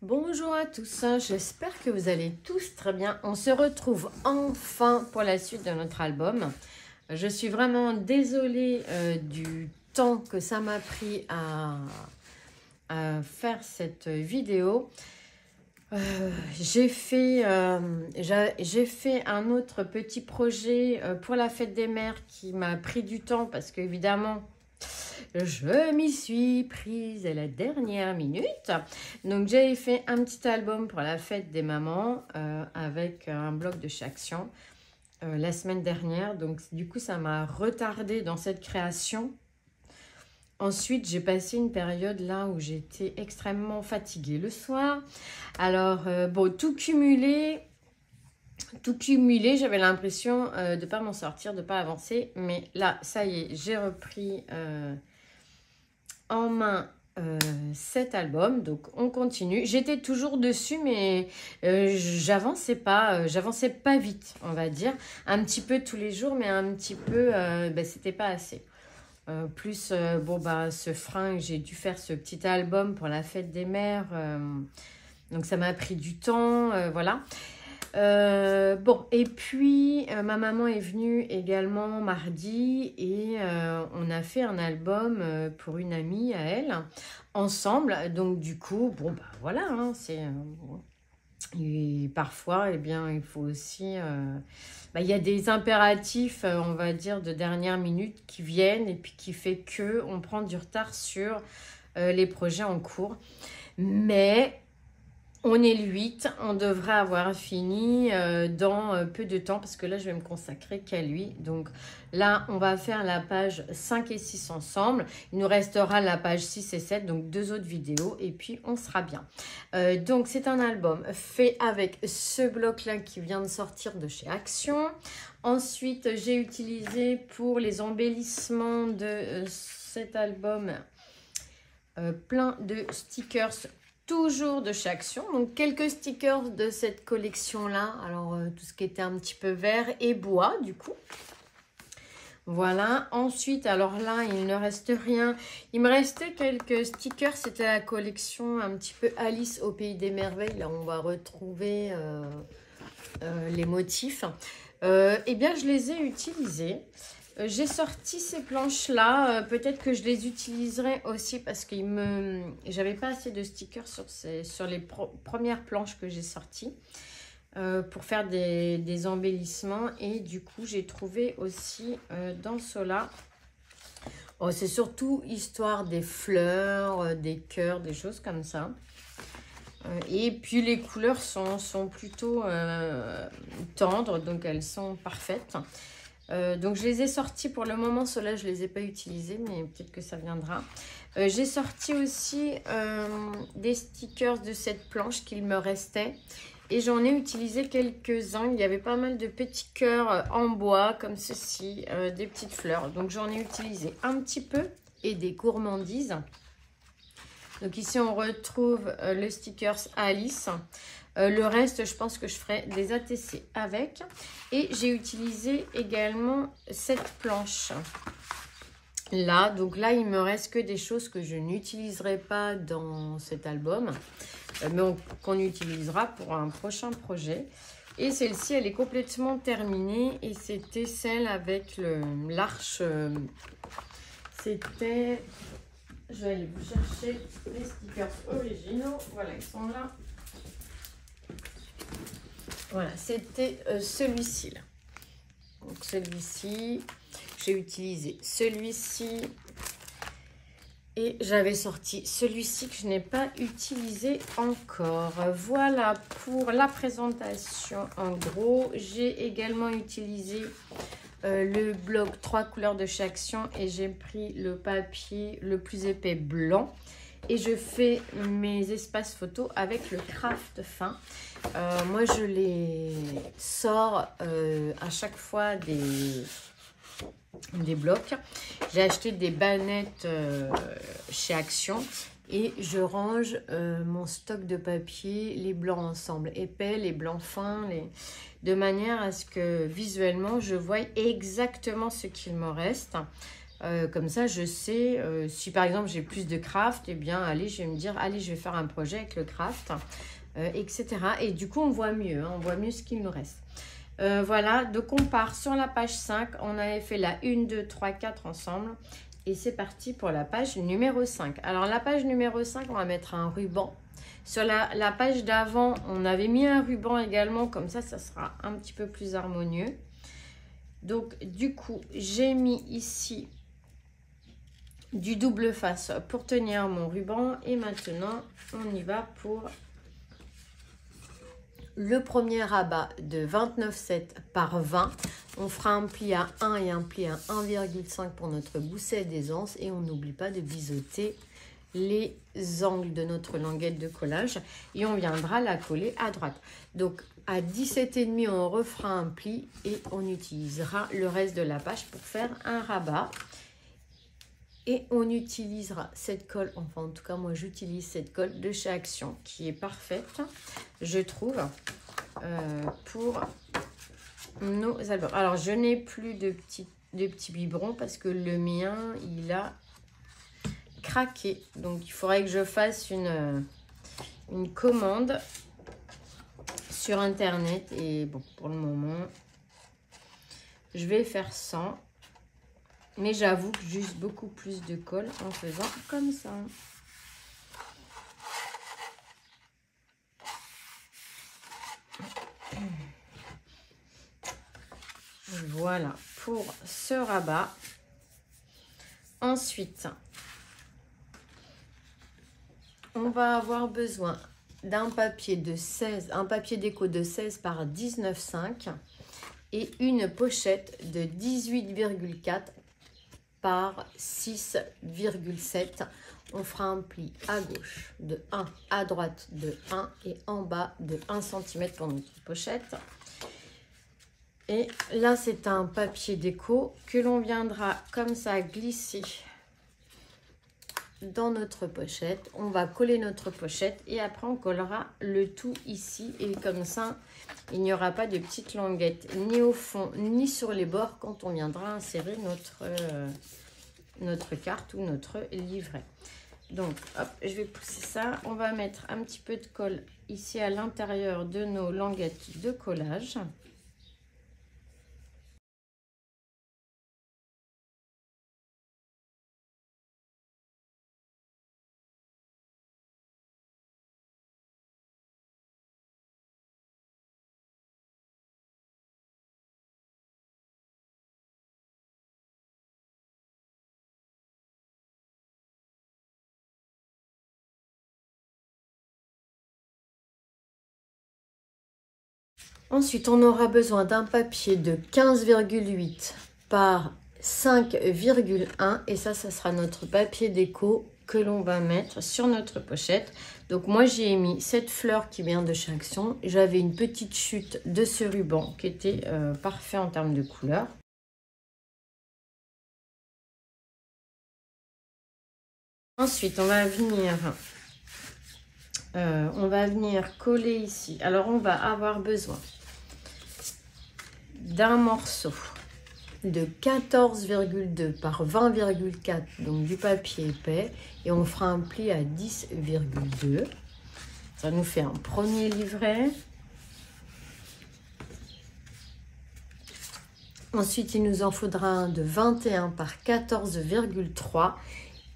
Bonjour à tous, j'espère que vous allez tous très bien. On se retrouve enfin pour la suite de notre album. Je suis vraiment désolée du temps que ça m'a pris à faire cette vidéo. J'ai fait un autre petit projet pour la fête des mères qui m'a pris du temps parce qu'évidemment, je m'y suis prise à la dernière minute. Donc, j'ai fait un petit album pour la fête des mamans avec un bloc de chez Action la semaine dernière. Donc, du coup, ça m'a retardé dans cette création. Ensuite, j'ai passé une période là où j'étais extrêmement fatiguée le soir. Alors, bon, tout cumulé, j'avais l'impression de ne pas m'en sortir, de ne pas avancer. Mais là, ça y est, j'ai repris en main cet album, donc on continue. J'étais toujours dessus, mais j'avançais pas vite, on va dire. Un petit peu tous les jours, mais un petit peu, c'était pas assez. Plus, ce frein, j'ai dû faire ce petit album pour la fête des mères, donc ça m'a pris du temps, voilà. Et puis ma maman est venue également mardi et on a fait un album pour une amie à elle ensemble. Donc du coup, voilà, hein, et parfois, eh bien, il faut aussi... il y a des impératifs, on va dire, de dernière minute qui viennent et puis qui fait qu'on prend du retard sur les projets en cours. Mais on est le 8, on devrait avoir fini dans peu de temps parce que là, je vais me consacrer qu'à lui. Donc là, on va faire la page 5 et 6 ensemble. Il nous restera la page 6 et 7, donc 2 autres vidéos et puis on sera bien. Donc c'est un album fait avec ce bloc-là qui vient de sortir de chez Action. Ensuite, j'ai utilisé pour les embellissements de cet album plein de stickers toujours de chez Action, donc quelques stickers de cette collection là, alors tout ce qui était un petit peu vert et bois du coup, voilà. Ensuite, alors là il ne reste rien, il me restait quelques stickers, c'était la collection un petit peu Alice au pays des merveilles, là on va retrouver les motifs, et bien je les ai utilisés. J'ai sorti ces planches-là, peut-être que je les utiliserai aussi parce que j'avais pas assez de stickers sur les premières planches que j'ai sorties pour faire des embellissements. Et du coup, j'ai trouvé aussi dans cela, c'est surtout histoire des fleurs, des cœurs, des choses comme ça. Et puis les couleurs sont plutôt tendres, donc elles sont parfaites. Donc je les ai sortis pour le moment, ceux-là je les ai pas utilisés, mais peut-être que ça viendra. J'ai sorti aussi des stickers de cette planche qu'il me restait et j'en ai utilisé quelques-uns. Il y avait pas mal de petits cœurs en bois comme ceci, des petites fleurs, donc j'en ai utilisé un petit peu et des gourmandises. Donc ici on retrouve le stickers Alice. Le reste, je pense que je ferai des ATC avec. Et j'ai utilisé également cette planche là. Donc là, il me reste que des choses que je n'utiliserai pas dans cet album, mais qu'on utilisera pour un prochain projet. Et celle-ci, elle est complètement terminée. Et c'était celle avec l'arche. C'était... Je vais aller vous chercher les stickers originaux. Voilà, ils sont là. Voilà, c'était celui-ci là. Donc celui-ci, j'ai utilisé celui-ci et j'avais sorti celui-ci que je n'ai pas utilisé encore. Voilà pour la présentation en gros. J'ai également utilisé le bloc 3 couleurs de chez Action et j'ai pris le papier le plus épais blanc. Et je fais mes espaces photos avec le craft fin. Moi, je les sors à chaque fois des blocs. J'ai acheté des bannettes chez Action et je range mon stock de papier, les blancs ensemble épais, les blancs fins, de manière à ce que visuellement, je voie exactement ce qu'il me reste. Comme ça, je sais, si par exemple j'ai plus de craft, eh bien, allez, je vais me dire, allez, je vais faire un projet avec le craft, etc. Et du coup, on voit mieux, hein, on voit mieux ce qu'il nous reste. Voilà, donc on part sur la page 5. On avait fait la 1, 2, 3, 4 ensemble. Et c'est parti pour la page numéro 5. Alors, la page numéro 5, on va mettre un ruban. Sur la page d'avant, on avait mis un ruban également. Comme ça sera un petit peu plus harmonieux. Donc, du coup, j'ai mis ici du double face pour tenir mon ruban. Et maintenant, on y va pour le premier rabat de 29,7 par 20. On fera un pli à 1 et un pli à 1,5 pour notre gousset d'aisance. Et on n'oublie pas de biseauter les angles de notre languette de collage. Et on viendra la coller à droite. Donc, à 17,5, on refera un pli et on utilisera le reste de la page pour faire un rabat. Et on utilisera cette colle, enfin en tout cas moi j'utilise cette colle de chez Action qui est parfaite, je trouve, pour nos albums. Alors je n'ai plus de petits biberons parce que le mien il a craqué. Donc il faudrait que je fasse une commande sur internet. Et bon, pour le moment, je vais faire sans. Mais j'avoue que j'use beaucoup plus de colle en faisant comme ça. Voilà pour ce rabat. Ensuite, on va avoir besoin d'un papier de 16, un papier déco de 16 par 19,5 et une pochette de 18,4 par 6,7. On fera un pli à gauche de 1, à droite de 1 et en bas de 1 cm pour notre pochette. Et là, c'est un papier déco que l'on viendra comme ça glisser dans notre pochette. On va coller notre pochette et après on collera le tout ici. Et comme ça, il n'y aura pas de petites languettes ni au fond ni sur les bords quand on viendra insérer notre carte ou notre livret. Donc, hop, je vais pousser ça. On va mettre un petit peu de colle ici à l'intérieur de nos languettes de collage. Ensuite, on aura besoin d'un papier de 15,8 par 5,1 et ça sera notre papier déco que l'on va mettre sur notre pochette. Donc moi, j'ai mis cette fleur qui vient de chez Action. J'avais une petite chute de ce ruban qui était parfait en termes de couleur. Ensuite, on va venir coller ici. Alors, on va avoir besoin d'un morceau de 14,2 par 20,4, donc du papier épais, et on fera un pli à 10,2. Ça nous fait un premier livret. Ensuite, il nous en faudra un de 21 par 14,3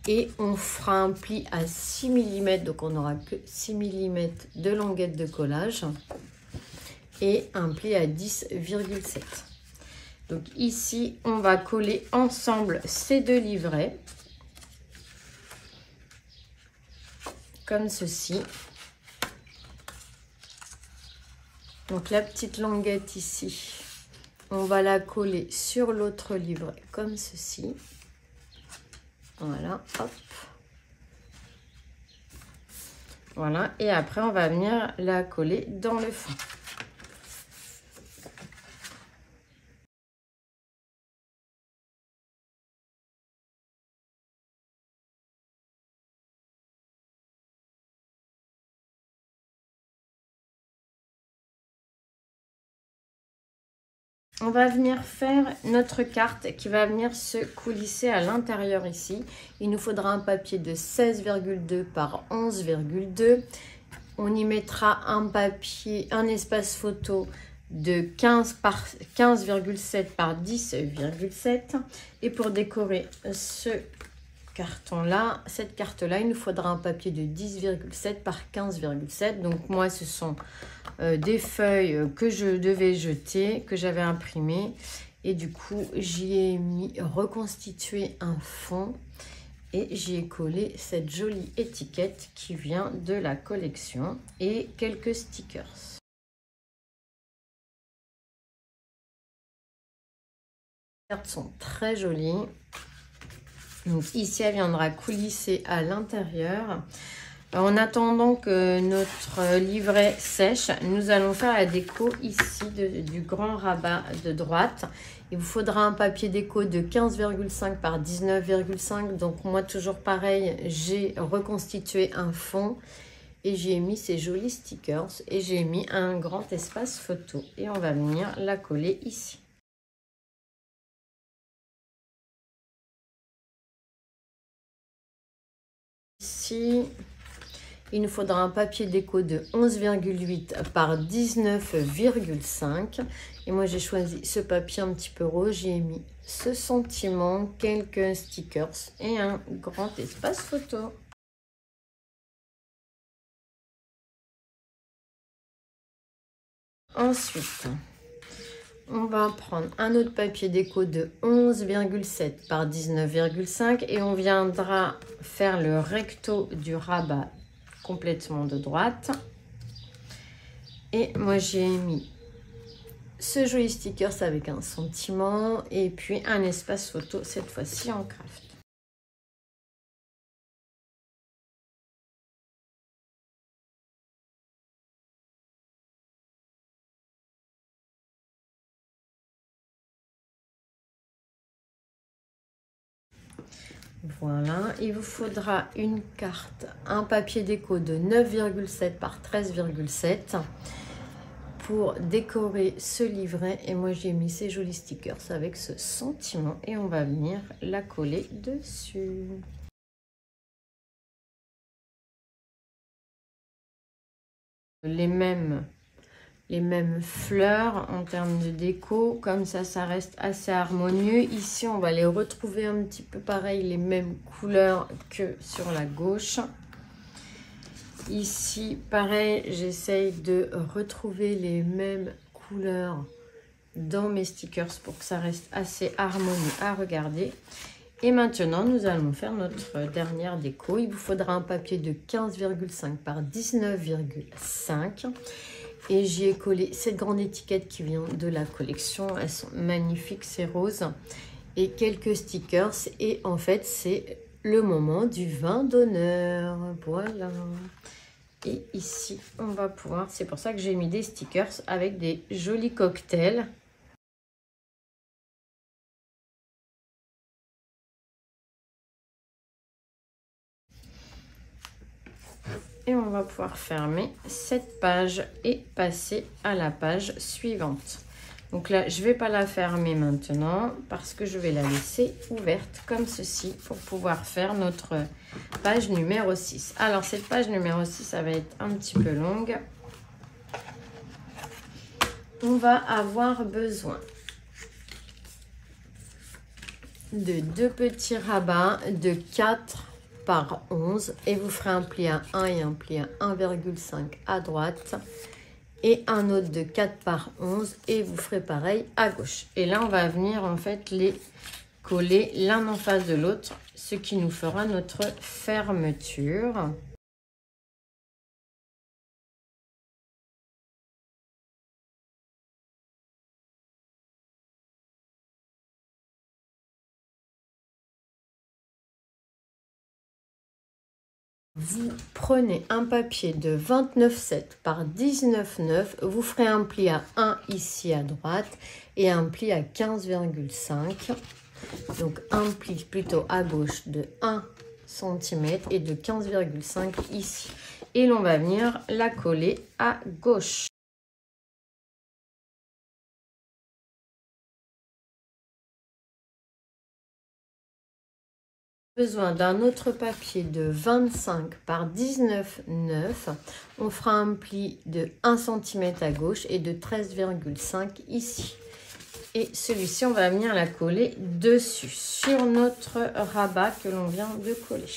et on fera un pli à 6 mm, donc on n'aura que 6 mm de languette de collage et un pli à 10,7. Donc ici, on va coller ensemble ces deux livrets, comme ceci. Donc la petite languette ici, on va la coller sur l'autre livret, comme ceci. Voilà, hop. Voilà, et après, on va venir la coller dans le fond. on va venir faire notre carte qui va venir se coulisser à l'intérieur ici. Il nous faudra un papier de 16,2 par 11,2. On y mettra un papier, un espace photo de 15,7 par 10,7. Et pour décorer ce carton-là, cette carte-là, il nous faudra un papier de 10,7 par 15,7. Donc moi, ce sont des feuilles que je devais jeter, que j'avais imprimées. Et du coup, j'y ai mis reconstituer un fond. Et j'y ai collé cette jolie étiquette qui vient de la collection et quelques stickers. Les cartes sont très jolies. Donc ici, elle viendra coulisser à l'intérieur. En attendant que notre livret sèche, nous allons faire la déco ici du grand rabat de droite. Il vous faudra un papier déco de 15,5 par 19,5. Donc moi, toujours pareil, j'ai reconstitué un fond et j'ai mis ces jolis stickers et j'ai mis un grand espace photo. Et on va venir la coller ici. Ici, il nous faudra un papier déco de 11,8 par 19,5. Et moi, j'ai choisi ce papier un petit peu rose. J'ai mis ce sentiment, quelques stickers et un grand espace photo. Ensuite, on va prendre un autre papier déco de 11,7 par 19,5 et on viendra faire le recto du rabat complètement de droite. Et moi j'ai mis ce joli stickers avec un sentiment et puis un espace photo, cette fois-ci en craft. Voilà, il vous faudra une carte, un papier déco de 9,7 par 13,7 pour décorer ce livret. Et moi, j'ai mis ces jolis stickers avec ce sentiment et on va venir la coller dessus. Les mêmes fleurs en termes de déco, comme ça reste assez harmonieux. Ici on va les retrouver un petit peu pareil, les mêmes couleurs que sur la gauche. Ici pareil, j'essaye de retrouver les mêmes couleurs dans mes stickers pour que ça reste assez harmonieux à regarder. Et maintenant nous allons faire notre dernière déco. Il vous faudra un papier de 15,5 par 19,5. Et j'y ai collé cette grande étiquette qui vient de la collection. Elles sont magnifiques, c'est rose. Et quelques stickers. Et en fait, c'est le moment du vin d'honneur. Voilà. Et ici, on va pouvoir... C'est pour ça que j'ai mis des stickers avec des jolis cocktails. Et on va pouvoir fermer cette page et passer à la page suivante. Donc là, je ne vais pas la fermer maintenant parce que je vais la laisser ouverte comme ceci pour pouvoir faire notre page numéro 6. Alors, cette page numéro 6, ça va être un petit peu longue. On va avoir besoin de 2 petits rabats de 4 par 11 et vous ferez un pli à 1 et un pli à 1,5 à droite et un autre de 4 par 11 et vous ferez pareil à gauche. Et là on va venir en fait les coller l'un en face de l'autre, ce qui nous fera notre fermeture. Vous prenez un papier de 29,7 par 19,9, vous ferez un pli à 1 ici à droite et un pli à 15,5. Donc un pli plutôt à gauche de 1 cm et de 15,5 ici. Et l'on va venir la coller à gauche. Besoin d'un autre papier de 25 par 19,9. On fera un pli de 1 cm à gauche et de 13,5 ici. Et celui-ci, on va venir la coller dessus, sur notre rabat que l'on vient de coller.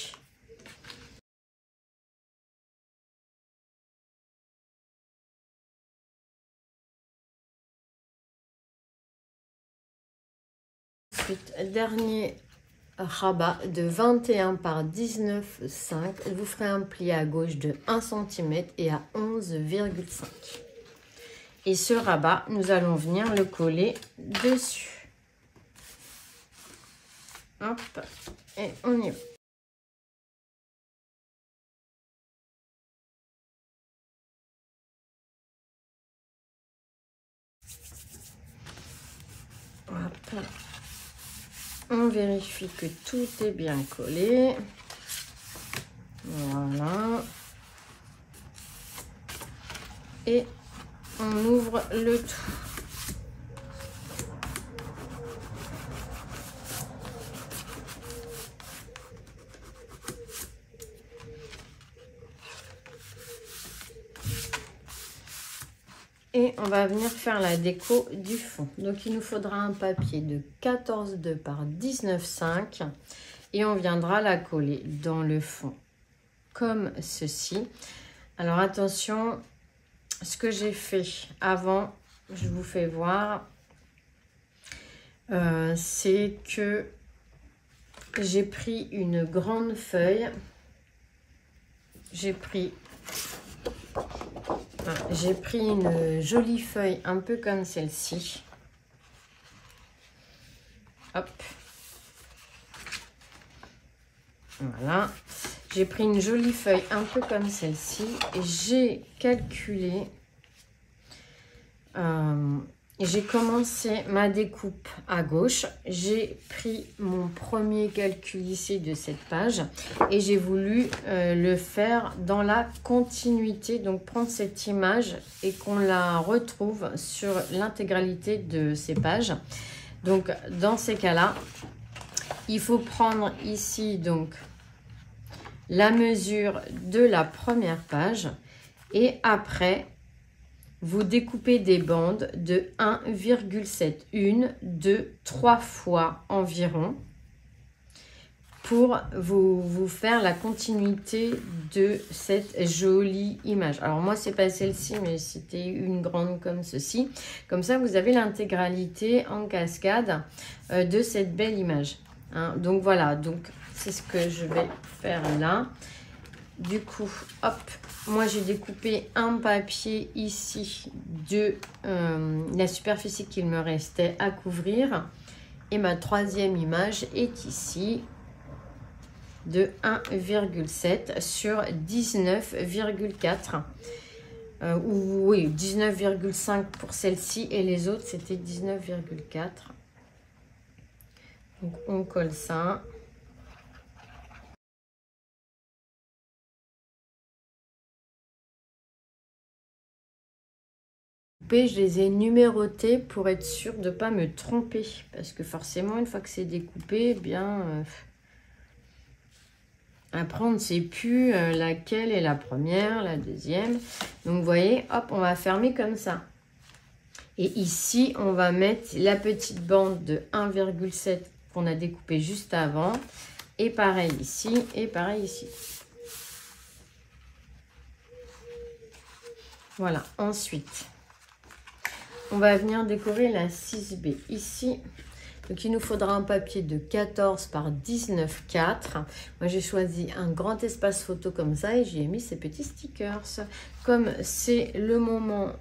Ensuite, dernier rabat de 21 par 19,5. Vous ferez un pli à gauche de 1 cm et à 11,5. Et ce rabat, nous allons venir le coller dessus. Hop, et on y va. Hop. On vérifie que tout est bien collé. Voilà. Et on ouvre le tout. Et on va venir faire la déco du fond. Donc il nous faudra un papier de 14,2 par 19,5 et on viendra la coller dans le fond comme ceci. Alors attention, ce que j'ai fait avant, je vous fais voir, c'est que j'ai pris une grande feuille. J'ai pris une jolie feuille un peu comme celle-ci. Hop. Voilà. J'ai pris une jolie feuille un peu comme celle-ci. Et j'ai calculé. J'ai commencé ma découpe à gauche. J'ai pris mon premier calcul ici de cette page. Et j'ai voulu le faire dans la continuité. Donc prendre cette image et qu'on la retrouve sur l'intégralité de ces pages. Donc dans ces cas-là, il faut prendre ici donc la mesure de la première page. Et après, vous découpez des bandes de 1,7, 1, 2, 3 fois environ pour vous faire la continuité de cette jolie image. Alors moi, c'est pas celle-ci, mais c'était une grande comme ceci. Comme ça, vous avez l'intégralité en cascade de cette belle image. Hein. Donc voilà, donc c'est ce que je vais faire là. Du coup, hop, moi j'ai découpé un papier ici de la superficie qu'il me restait à couvrir. Et ma troisième image est ici de 1,7 sur 19,4. Oui, 19,5 pour celle-ci et les autres c'était 19,4. Donc on colle ça. Je les ai numérotés pour être sûre de ne pas me tromper. Parce que forcément, une fois que c'est découpé, eh bien, après, on ne sait plus laquelle est la première, la deuxième. Donc, vous voyez, hop, on va fermer comme ça. Et ici, on va mettre la petite bande de 1,7 qu'on a découpée juste avant. Et pareil ici, et pareil ici. Voilà, ensuite... on va venir décorer la 6B ici. Donc, il nous faudra un papier de 14 par 19,4. Moi, j'ai choisi un grand espace photo comme ça et j'y ai mis ces petits stickers. Comme c'est le moment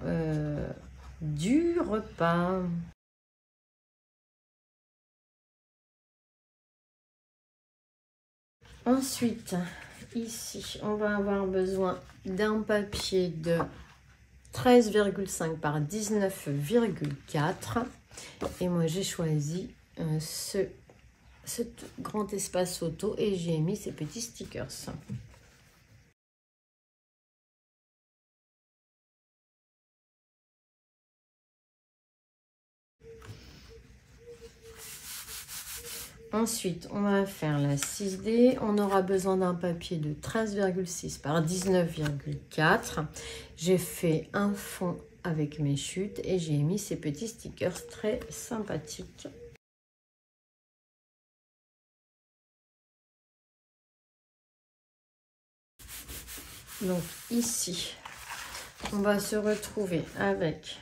du repas. Ensuite, ici, on va avoir besoin d'un papier de 13,5 par 19,4 et moi j'ai choisi ce grand espace photo et j'ai mis ces petits stickers. Ensuite, on va faire la 6D. On aura besoin d'un papier de 13,6 par 19,4. J'ai fait un fond avec mes chutes et j'ai mis ces petits stickers très sympathiques. Donc ici, on va se retrouver avec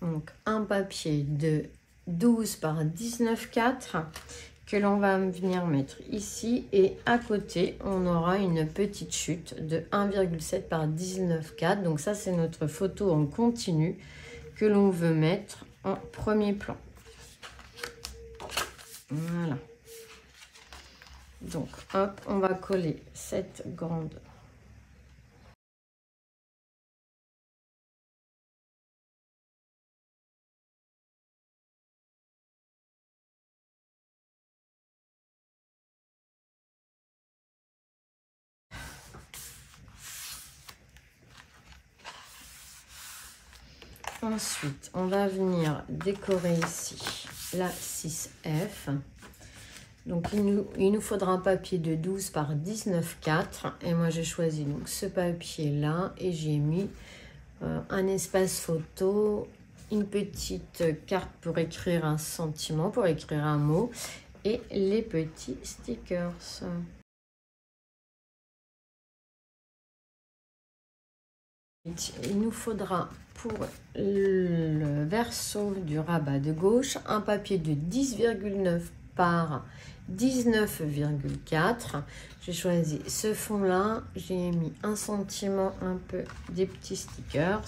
donc, un papier de 12 par 19,4 que l'on va venir mettre ici. Et à côté, on aura une petite chute de 1,7 par 19,4. Donc ça, c'est notre photo en continu que l'on veut mettre en premier plan. Voilà. Donc, hop, on va coller cette grande. Ensuite, on va venir décorer ici la 6F. Donc, il nous faudra un papier de 12 par 19,4. Et moi, j'ai choisi donc ce papier-là et j'ai mis un espace photo, une petite carte pour écrire un sentiment, pour écrire un mot et les petits stickers. Il nous faudra pour le verso du rabat de gauche un papier de 10,9 par 19,4. J'ai choisi ce fond là, j'ai mis un sentiment, un peu des petits stickers.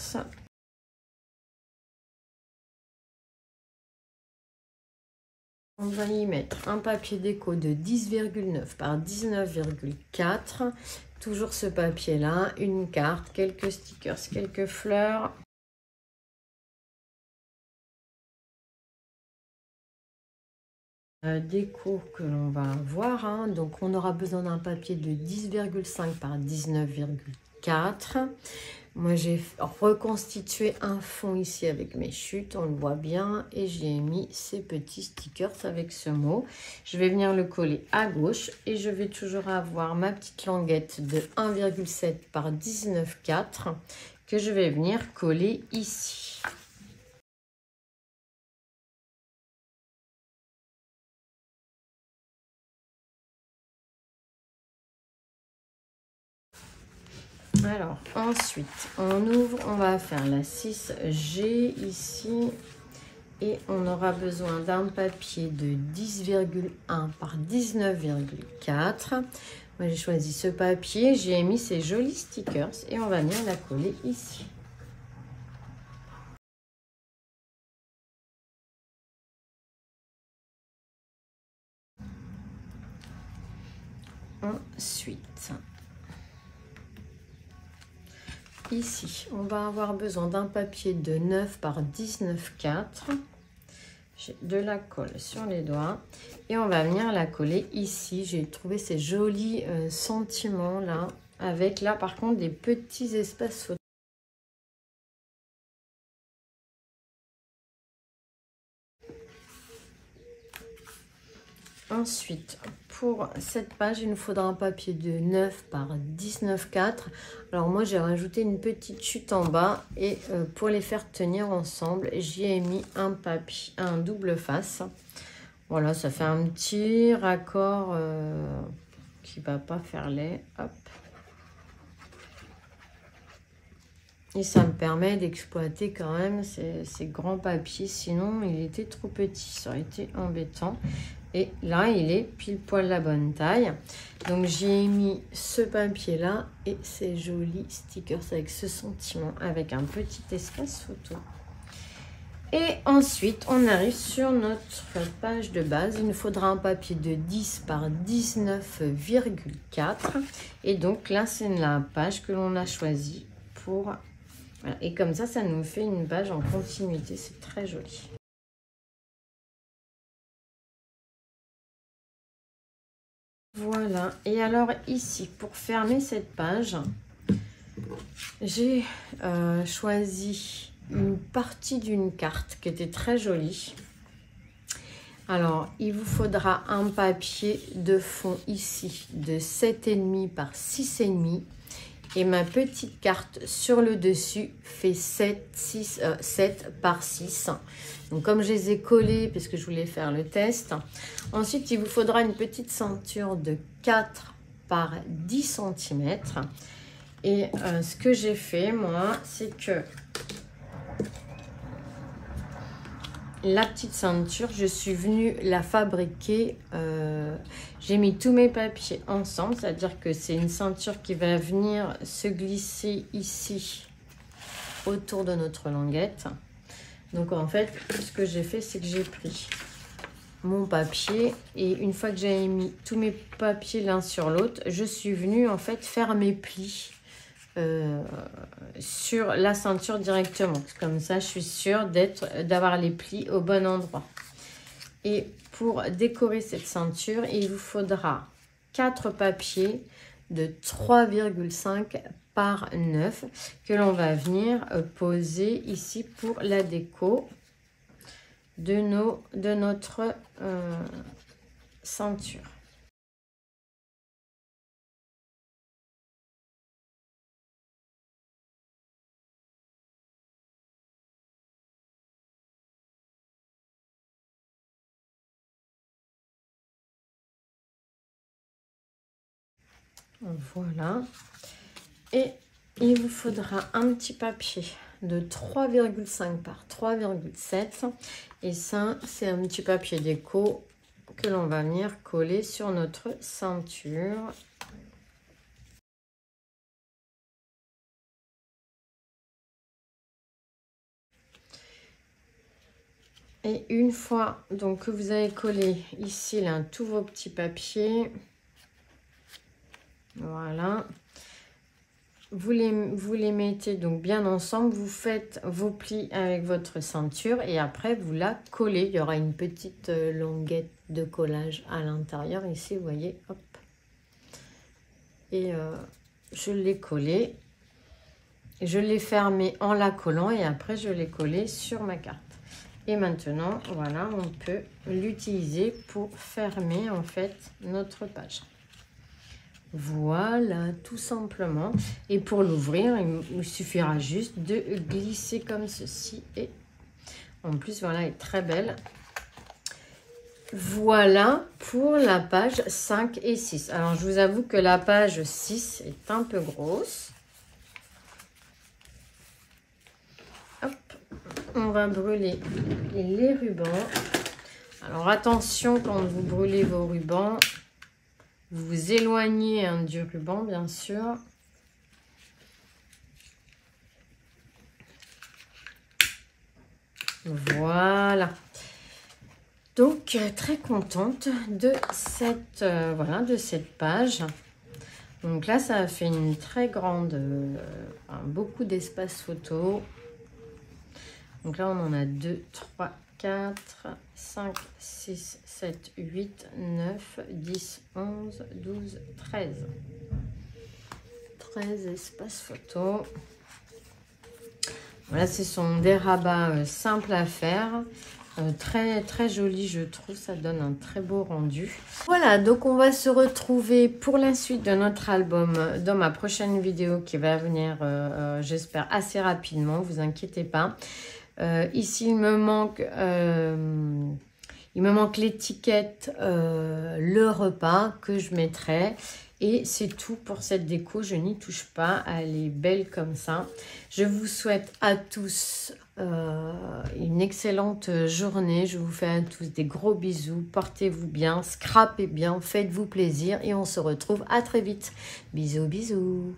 On va y mettre un papier déco de 10,9 par 19,4. Toujours ce papier là, une carte, quelques stickers, quelques fleurs. Déco que l'on va avoir, hein. Donc on aura besoin d'un papier de 10,5 par 19,4. Moi j'ai reconstitué un fond ici avec mes chutes, on le voit bien, et j'ai mis ces petits stickers avec ce mot. Je vais venir le coller à gauche et je vais toujours avoir ma petite languette de 1,7 par 19,4 que je vais venir coller ici. Alors, ensuite, on ouvre, on va faire la 6G ici. Et on aura besoin d'un papier de 10,1 par 19,4. Moi, j'ai choisi ce papier. J'ai mis ces jolis stickers et on va venir la coller ici. Ensuite, ici, on va avoir besoin d'un papier de 9 par 19,4. J'ai de la colle sur les doigts et on va venir la coller ici. J'ai trouvé ces jolis sentiments là, avec là par contre des petits espaces photos. Ensuite, pour cette page, il nous faudra un papier de 9 par 19,4. Alors moi, j'ai rajouté une petite chute en bas et pour les faire tenir ensemble, j'y ai mis un papier, un double face. Voilà, ça fait un petit raccord qui va pas faire laid. Hop. Et ça me permet d'exploiter quand même ces grands papiers. Sinon, il était trop petit. Ça aurait été embêtant. Et là, il est pile poil la bonne taille. Donc, j'ai mis ce papier-là et ces jolis stickers avec ce sentiment, avec un petit espace photo. Et ensuite, on arrive sur notre page de base. Il nous faudra un papier de 10 par 19,4. Et donc, là, c'est la page que l'on a choisie pour... Voilà. Et comme ça nous fait une page en continuité. C'est très joli. Voilà, et alors ici, pour fermer cette page, j'ai choisi une partie d'une carte qui était très jolie. Alors, il vous faudra un papier de fond ici de 7,5 par 6,5. Et ma petite carte sur le dessus fait 7 par 6. Donc, comme je les ai collés, parce que je voulais faire le test. Ensuite, il vous faudra une petite ceinture de 4 par 10 cm. Et ce que j'ai fait, moi, c'est que la petite ceinture, je suis venue la fabriquer. J'ai mis tous mes papiers ensemble, c'est-à-dire que c'est une ceinture qui va venir se glisser ici autour de notre languette. Donc en fait, ce que j'ai fait, c'est que j'ai pris mon papier et une fois que j'avais mis tous mes papiers l'un sur l'autre, je suis venue en fait faire mes plis sur la ceinture directement. Comme ça, je suis sûre d'avoir les plis au bon endroit. Et pour décorer cette ceinture, il vous faudra 4 papiers de 3,5 par 9 que l'on va venir poser ici pour la déco de notre ceinture. Voilà. Et il vous faudra un petit papier de 3,5 par 3,7. Et ça, c'est un petit papier déco que l'on va venir coller sur notre ceinture. Et une fois donc que vous avez collé ici là tous vos petits papiers, voilà, vous les mettez donc bien ensemble, vous faites vos plis avec votre ceinture et après vous la collez. Il y aura une petite languette de collage à l'intérieur ici, vous voyez, hop. Et je l'ai collé, je l'ai fermé en la collant et après je l'ai collé sur ma carte. Et maintenant, voilà, on peut l'utiliser pour fermer en fait notre page. Voilà, tout simplement. Et pour l'ouvrir, il suffira juste de glisser comme ceci. Et en plus, voilà, elle est très belle. Voilà pour la page 5 et 6. Alors, je vous avoue que la page 6 est un peu grosse. Hop, on va brûler les rubans. Alors, attention quand vous brûlez vos rubans. Vous vous éloignez du ruban, bien sûr. Voilà. Donc, très contente de cette, voilà, de cette page. Donc là, ça a fait une très grande, beaucoup d'espace photo. Donc là, on en a 2, 3, 4, 5, 6, 7, 8, 9, 10, 11, 12, 13. 13 espaces photo. Voilà, ce sont des rabats simples à faire. Très très joli, je trouve, ça donne un très beau rendu. Voilà, donc on va se retrouver pour la suite de notre album dans ma prochaine vidéo qui va venir, j'espère, assez rapidement, vous inquiétez pas. Ici, il me manque l'étiquette, le repas que je mettrai. Et c'est tout pour cette déco, je n'y touche pas, elle est belle comme ça. Je vous souhaite à tous une excellente journée. Je vous fais à tous des gros bisous, portez-vous bien, scrapez bien, faites-vous plaisir et on se retrouve à très vite. Bisous, bisous.